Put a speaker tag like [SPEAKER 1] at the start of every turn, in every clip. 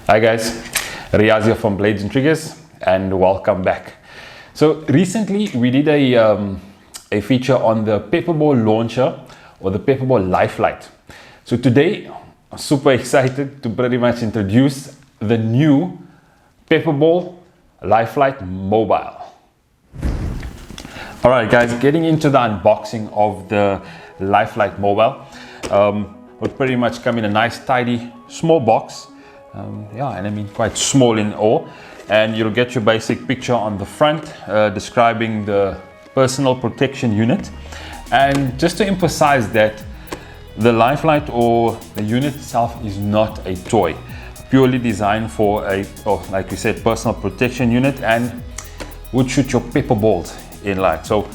[SPEAKER 1] Hi guys, Riaz here from Blades and Triggers, and welcome back. So recently we did a feature on the Pepperball launcher or the Pepperball Lifelite. So today I'm super excited to pretty much introduce the new Pepperball Lifelite Mobile. Alright guys, getting into the unboxing of the Lifelite Mobile. Will pretty much come in a nice tidy small box. And I mean quite small in all, and you'll get your basic picture on the front describing the personal protection unit. And just to emphasize that the Lifelite or the unit itself is not a toy, purely designed for like we said, personal protection unit, and would shoot your pepper balls in light. So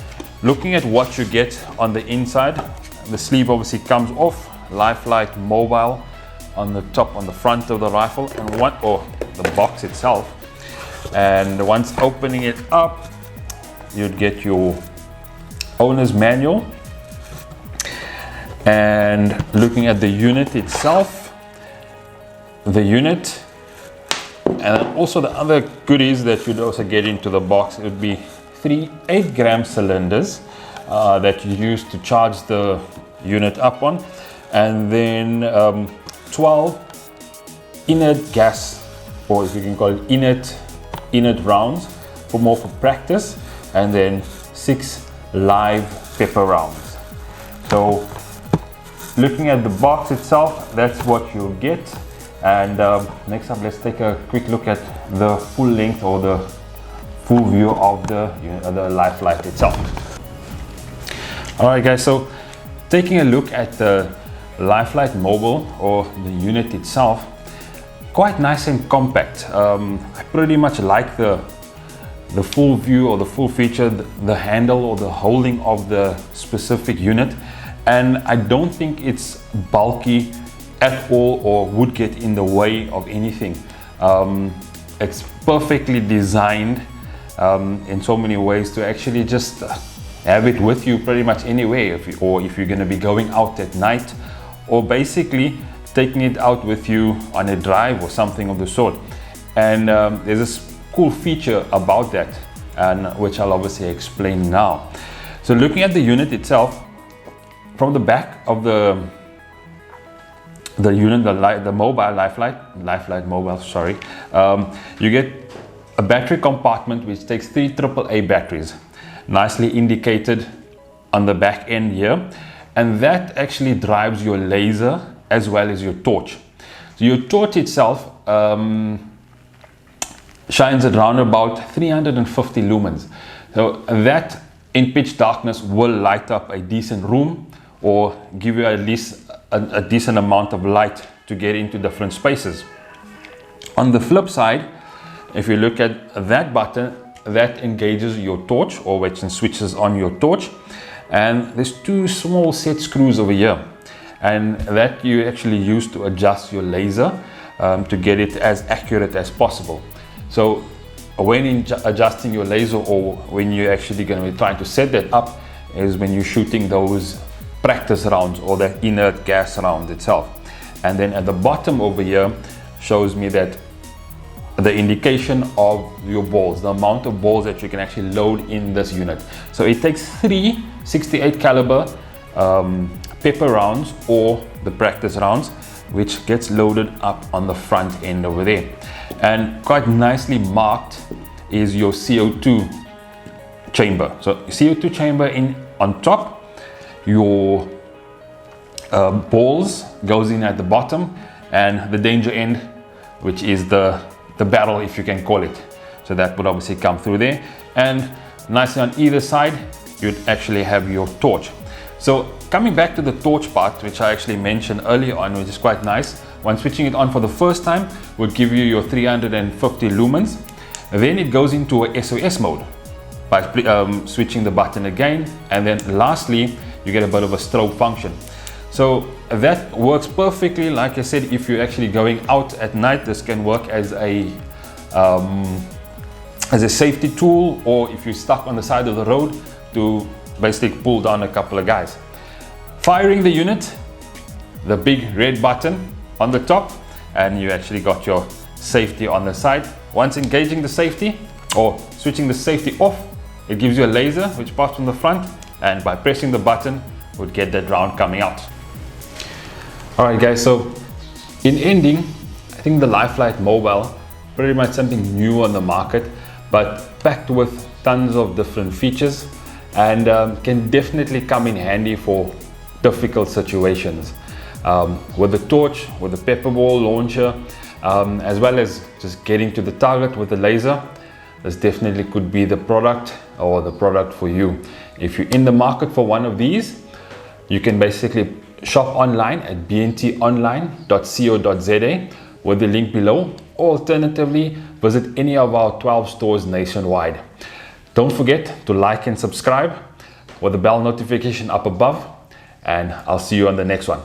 [SPEAKER 1] looking at what you get on the inside, the sleeve obviously comes off, Lifelite Mobile on the top, on the front of the rifle, and the box itself. And once opening it up, you'd get your owner's manual. And looking at the unit itself, and also the other goodies that you'd also get into the box, it would be 3 8-gram cylinders that you use to charge the unit up on, and then 12 inert gas, or if you can call it inert rounds for more for practice, and then 6 live pepper rounds. So looking at the box itself, that's what you'll get. And next up, let's take a quick look at the full length or the full view of the Lifelite itself. Alright guys, so taking a look at the Lifelite Mobile or the unit itself, quite nice and compact. I pretty much like the full view or the full feature, the handle or the holding of the specific unit, and I don't think it's bulky at all or would get in the way of anything. It's perfectly designed in so many ways to actually just have it with you pretty much anywhere, if you're going to be going out at night, or basically taking it out with you on a drive or something of the sort. And there's this cool feature about that, and which I'll obviously explain now. So looking at the unit itself, from the back of the unit, the mobile Lifelite Mobile, sorry, you get a battery compartment which takes 3 AAA batteries, nicely indicated on the back end here. And that actually drives your laser as well as your torch. So your torch itself shines at around about 350 lumens. So that in pitch darkness will light up a decent room, or give you at least a decent amount of light to get into different spaces. On the flip side, if you look at that button, that engages your torch, or which switches on your torch. And there's 2 small set screws over here, and that you actually use to adjust your laser to get it as accurate as possible. So when adjusting your laser, or when you're actually going to be trying to set that up, is when you're shooting those practice rounds or the inert gas round itself. And then at the bottom over here shows me that the indication of your balls, the amount of balls that you can actually load in this unit. So it takes 3 68 caliber pepper rounds, or the practice rounds, which gets loaded up on the front end over there. And quite nicely marked is your CO2 chamber. So CO2 chamber on top, your balls goes in at the bottom, and the danger end, which is the barrel, if you can call it. So that would obviously come through there, and nicely on either side you'd actually have your torch. So coming back to the torch part, which I actually mentioned earlier on, which is quite nice, when switching it on for the first time would give you your 350 lumens. Then it goes into a SOS mode by switching the button again, and then lastly you get a bit of a strobe function. So that works perfectly. Like I said, if you're actually going out at night, this can work as a safety tool, or if you're stuck on the side of the road, to basically pull down a couple of guys. Firing the unit, the big red button on the top, and you actually got your safety on the side. Once engaging the safety or switching the safety off, it gives you a laser which pops from the front, and by pressing the button would get that round coming out. Alright guys, so in ending, I think the Lifelite Mobile, pretty much something new on the market, but packed with tons of different features, and can definitely come in handy for difficult situations. With the torch, with the Pepperball launcher, as well as just getting to the target with the laser, this definitely could be the product or the product for you. If you're in the market for one of these, you can basically shop online at bntonline.co.za with the link below, or alternatively visit any of our 12 stores nationwide. Don't forget to like and subscribe with the bell notification up above, and I'll see you on the next one.